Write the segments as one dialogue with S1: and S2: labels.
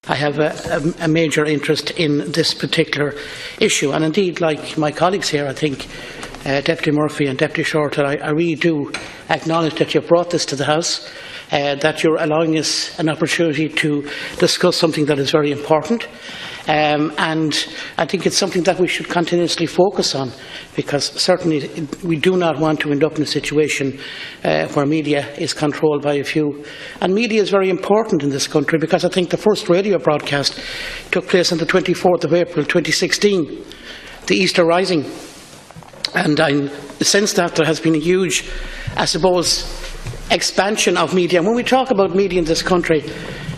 S1: I have a major interest in this particular issue. And indeed, like my colleagues here, I think Deputy Murphy and Deputy Shortall, I really do acknowledge that you have brought this to the House, that you are allowing us an opportunity to discuss something that is very important. And I think it's something that we should continuously focus on, because certainly we do not want to end up in a situation where media is controlled by a few. And media is very important in this country, because I think the first radio broadcast took place on the 24th of April 2016, the Easter Rising. And since that there has been a huge, I suppose, expansion of media. And when we talk about media in this country,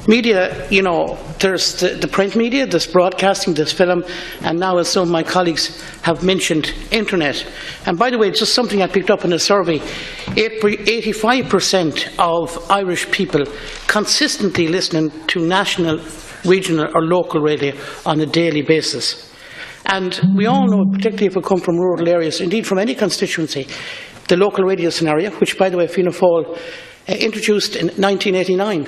S1: media, you know, there's the print media, there's broadcasting, there's film, and now, as some of my colleagues have mentioned, internet. And by the way, just something I picked up in a survey, 85% of Irish people consistently listening to national, regional or local radio on a daily basis. And we all know, particularly if we come from rural areas, indeed from any constituency, the local radio scenario, which, by the way, Fianna Fáil introduced in 1989.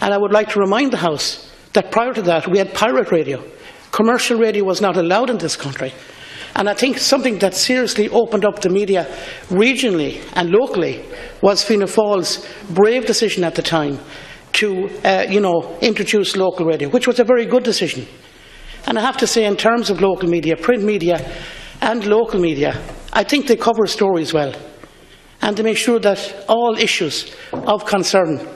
S1: And I would like to remind the House that prior to that we had pirate radio. Commercial radio was not allowed in this country. And I think something that seriously opened up the media regionally and locally was Fianna Fáil's brave decision at the time to introduce local radio, which was a very good decision. And I have to say, in terms of local media, print media and local media, I think they cover stories well, and they make sure that all issues of concern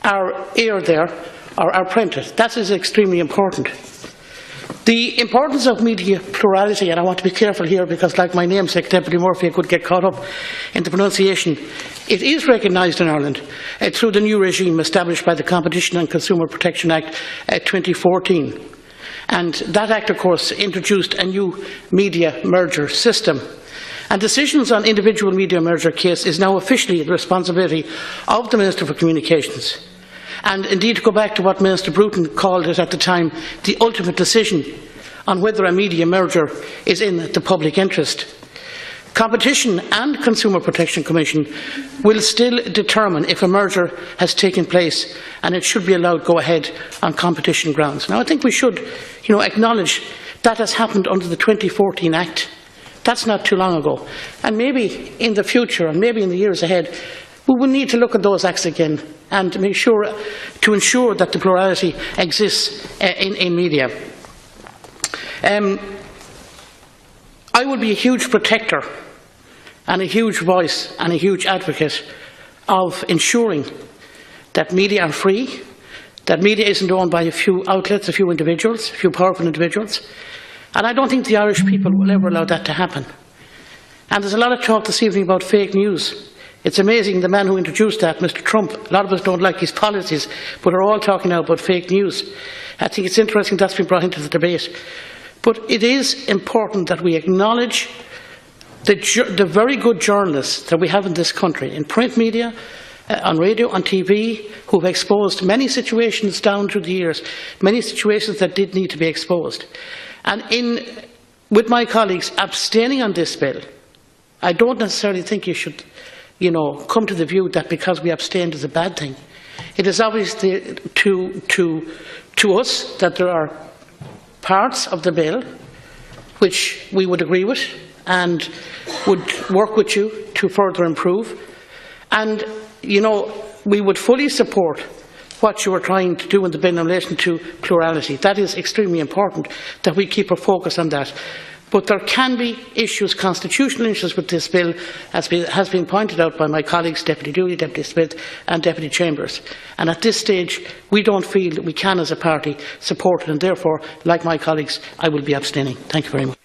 S1: are aired there or are printed. That is extremely important. The importance of media plurality, and I want to be careful here because, like my namesake Deputy Murphy, I could get caught up in the pronunciation. It is recognised in Ireland through the new regime established by the Competition and Consumer Protection Act 2014. And that Act, of course, introduced a new media merger system. And decisions on individual media merger case is now officially the responsibility of the Minister for Communications. And indeed, to go back to what Minister Bruton called it at the time, the ultimate decision on whether a media merger is in the public interest. Competition and Consumer Protection Commission will still determine if a merger has taken place, and it should be allowed to go ahead on competition grounds. Now, I think we should acknowledge that has happened under the 2014 Act. That's not too long ago. And maybe in the future, and maybe in the years ahead, we will need to look at those acts again and make sure to ensure that the plurality exists in media. I would be a huge protector and a huge voice and a huge advocate of ensuring that media are free, that media isn't owned by a few outlets, a few individuals, a few powerful individuals. And I don't think the Irish people will ever allow that to happen. And there's a lot of talk this evening about fake news. It's amazing, the man who introduced that, Mr. Trump, a lot of us don't like his policies, but we're all talking now about fake news. I think it's interesting that's been brought into the debate. But it is important that we acknowledge the very good journalists that we have in this country, in print media, on radio, on TV, who have exposed many situations down through the years, many situations that did need to be exposed. And with my colleagues abstaining on this bill, I don't necessarily think you should come to the view that because we abstained is a bad thing. It is obvious to us that there are parts of the bill which we would agree with and would work with you to further improve. And, we would fully support what you are trying to do in the bill in relation to plurality. That is extremely important, that we keep a focus on that. But there can be issues, constitutional issues with this bill, as has been pointed out by my colleagues, Deputy Dooley, Deputy Smith and Deputy Chambers. And at this stage, we don't feel that we can, as a party, support it. And therefore, like my colleagues, I will be abstaining. Thank you very much.